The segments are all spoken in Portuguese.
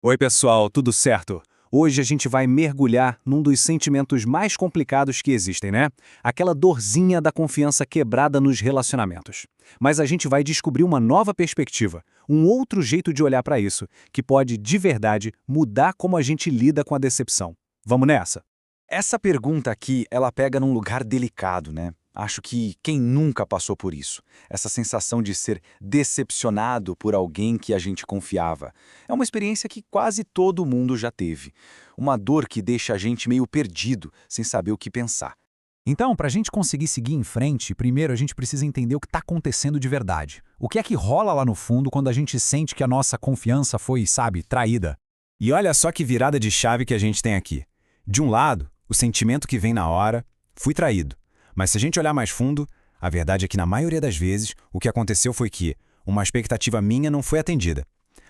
Oi, pessoal, tudo certo? Hoje a gente vai mergulhar num dos sentimentos mais complicados que existem, né? Aquela dorzinha da confiança quebrada nos relacionamentos. Mas a gente vai descobrir uma nova perspectiva, um outro jeito de olhar para isso, que pode, de verdade, mudar como a gente lida com a decepção. Vamos nessa? Essa pergunta aqui, ela pega num lugar delicado, né? Acho que quem nunca passou por isso, essa sensação de ser decepcionado por alguém que a gente confiava, é uma experiência que quase todo mundo já teve. Uma dor que deixa a gente meio perdido, sem saber o que pensar. Então, para a gente conseguir seguir em frente, primeiro a gente precisa entender o que está acontecendo de verdade. O que é que rola lá no fundo quando a gente sente que a nossa confiança foi, sabe, traída? E olha só que virada de chave que a gente tem aqui. De um lado, o sentimento que vem na hora, fui traído. Mas se a gente olhar mais fundo, a verdade é que na maioria das vezes, o que aconteceu foi que uma expectativa minha não foi atendida.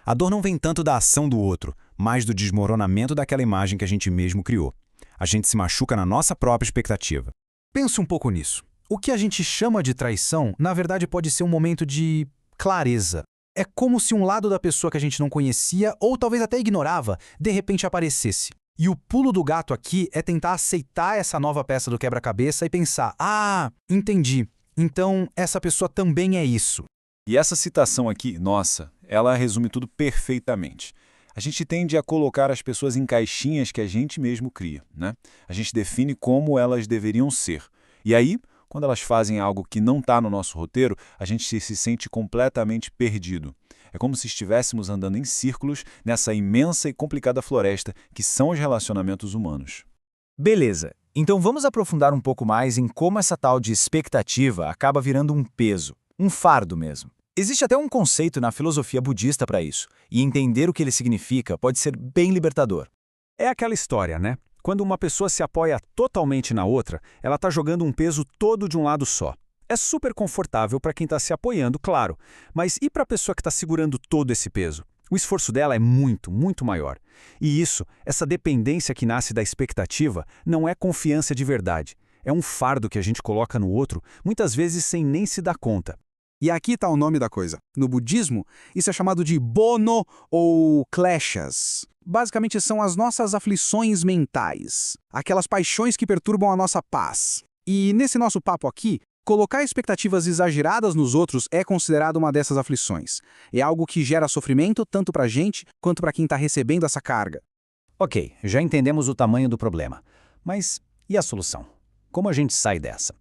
A dor não vem tanto da ação do outro, mas do desmoronamento daquela imagem que a gente mesmo criou. A gente se machuca na nossa própria expectativa. Pense um pouco nisso. O que a gente chama de traição, na verdade pode ser um momento de clareza. É como se um lado da pessoa que a gente não conhecia, ou talvez até ignorava, de repente aparecesse. E o pulo do gato aqui é tentar aceitar essa nova peça do quebra-cabeça e pensar, entendi, então essa pessoa também é isso. E essa citação aqui, nossa, ela resume tudo perfeitamente. A gente tende a colocar as pessoas em caixinhas que a gente mesmo cria, né? A gente define como elas deveriam ser. E aí, quando elas fazem algo que não está no nosso roteiro, a gente se sente completamente perdido. É como se estivéssemos andando em círculos nessa imensa e complicada floresta que são os relacionamentos humanos. Beleza, então vamos aprofundar um pouco mais em como essa tal de expectativa acaba virando um peso, um fardo mesmo. Existe até um conceito na filosofia budista para isso, e entender o que ele significa pode ser bem libertador. É aquela história, né? Quando uma pessoa se apoia totalmente na outra, ela está jogando um peso todo de um lado só. É super confortável para quem está se apoiando, claro, mas e para a pessoa que está segurando todo esse peso? O esforço dela é muito, muito maior. E isso, essa dependência que nasce da expectativa, não é confiança de verdade. É um fardo que a gente coloca no outro, muitas vezes sem nem se dar conta. E aqui está o nome da coisa. No budismo, isso é chamado de bono ou kleshas. Basicamente são as nossas aflições mentais, aquelas paixões que perturbam a nossa paz. E nesse nosso papo aqui, colocar expectativas exageradas nos outros é considerado uma dessas aflições. É algo que gera sofrimento tanto para a gente quanto para quem está recebendo essa carga. Ok, já entendemos o tamanho do problema. Mas e a solução? Como a gente sai dessa?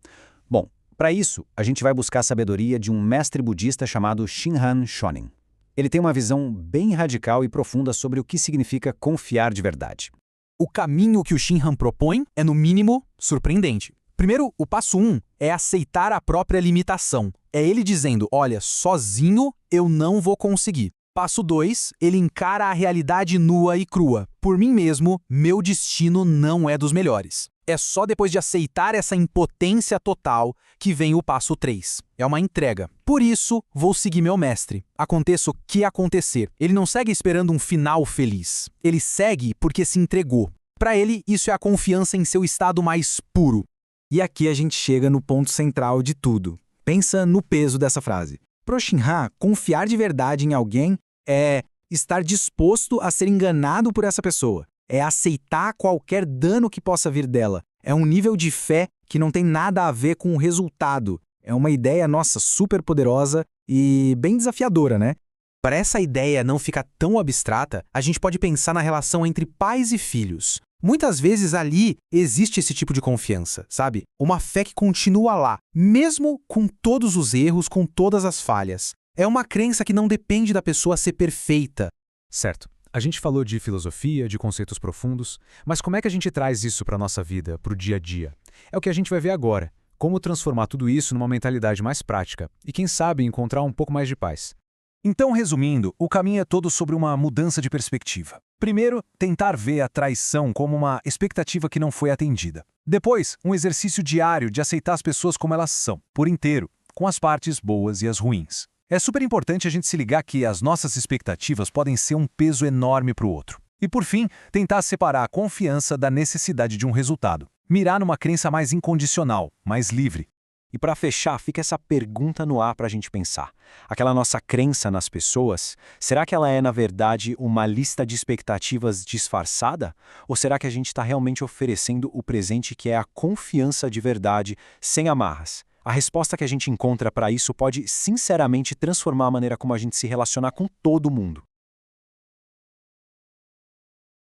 Bom, para isso, a gente vai buscar a sabedoria de um mestre budista chamado Shinran Shonin. Ele tem uma visão bem radical e profunda sobre o que significa confiar de verdade. O caminho que o Shinran propõe é, no mínimo, surpreendente. Primeiro, o passo 1 é aceitar a própria limitação. É ele dizendo, olha, sozinho eu não vou conseguir. Passo 2, ele encara a realidade nua e crua. Por mim mesmo, meu destino não é dos melhores. É só depois de aceitar essa impotência total que vem o passo 3. É uma entrega. Por isso, vou seguir meu mestre. Aconteça o que acontecer. Ele não segue esperando um final feliz. Ele segue porque se entregou. Para ele, isso é a confiança em seu estado mais puro. E aqui a gente chega no ponto central de tudo. Pensa no peso dessa frase. Pro Shinran, confiar de verdade em alguém é estar disposto a ser enganado por essa pessoa. É aceitar qualquer dano que possa vir dela. É um nível de fé que não tem nada a ver com o resultado. É uma ideia, nossa, super poderosa e bem desafiadora, né? Para essa ideia não ficar tão abstrata, a gente pode pensar na relação entre pais e filhos. Muitas vezes ali existe esse tipo de confiança, sabe? Uma fé que continua lá, mesmo com todos os erros, com todas as falhas. É uma crença que não depende da pessoa ser perfeita. Certo. A gente falou de filosofia, de conceitos profundos, mas como é que a gente traz isso para a nossa vida, para o dia a dia? É o que a gente vai ver agora. Como transformar tudo isso numa mentalidade mais prática e, quem sabe, encontrar um pouco mais de paz. Então, resumindo, o caminho é todo sobre uma mudança de perspectiva. Primeiro, tentar ver a traição como uma expectativa que não foi atendida. Depois, um exercício diário de aceitar as pessoas como elas são, por inteiro, com as partes boas e as ruins. É super importante a gente se ligar que as nossas expectativas podem ser um peso enorme para o outro. E por fim, tentar separar a confiança da necessidade de um resultado. Mirar numa crença mais incondicional, mais livre. E para fechar, fica essa pergunta no ar para a gente pensar. Aquela nossa crença nas pessoas, será que ela é, na verdade, uma lista de expectativas disfarçada? Ou será que a gente está realmente oferecendo o presente que é a confiança de verdade, sem amarras? A resposta que a gente encontra para isso pode, sinceramente, transformar a maneira como a gente se relaciona com todo mundo.